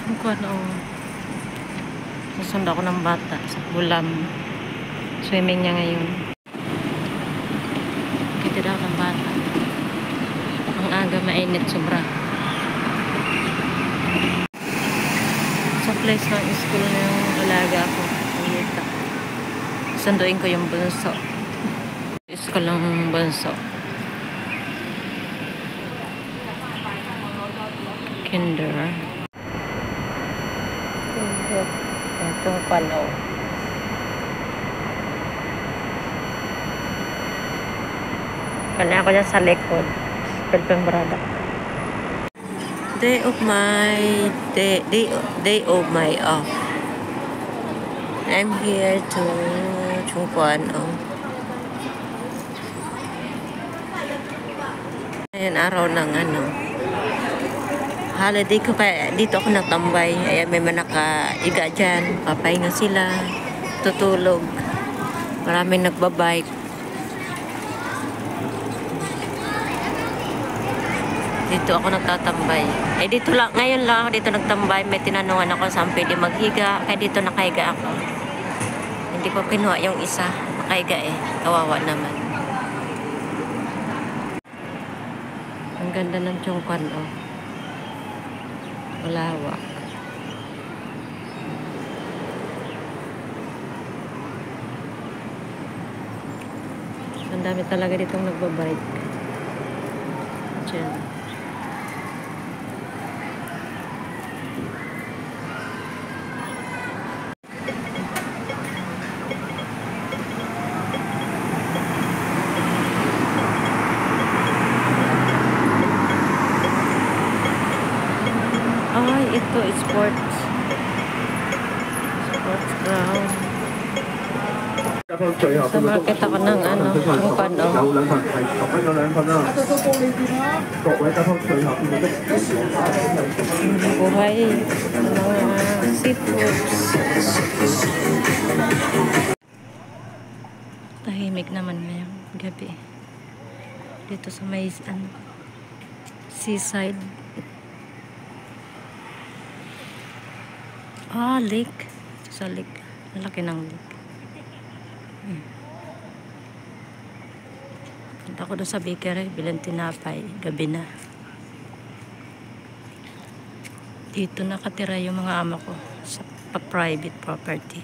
Ang kuwan, susund ako ng bata sa Bulam. Swimming niya ngayon. Kita daw ng bata. Ang aga mainit sobra. Sa place ng school na yung alaga ako. Ayita. Sunduin ko yung bunso. School ng bunso. Kinder. Itong panaw. Kanya ako dyan sa likod. Pelpeng brada. Day of my off. I'm here to Chungkwan. Ayan, araw ng holiday ko, kaya dito ako natambay. Ayan, may manakaiga dyan. Papahinga sila. Tutulog. Maraming nagbabike. Dito ako nagtatambay. Dito lang, ngayon lang ako dito nagtambay. May tinanungan ako saan pwede maghiga. Kaya dito nakahiga ako. Hindi ko kinuha yung isa. Nakahiga Kawawa naman. Ang ganda ng Chungkwan, malawak. Ang dami talaga ditong nagbabike. Diyan. Ay, ito sports ground. Sa market ako ng Chungkwan, buhay ng mga seafoods. Tahimik naman ngayong gabi dito sa may seaside. Lake. Sa lake. Malaki ng lake. Punta ko doon sa bakery. Bilang tinapay. Gabi na. Dito nakatira yung mga ama ko sa private property.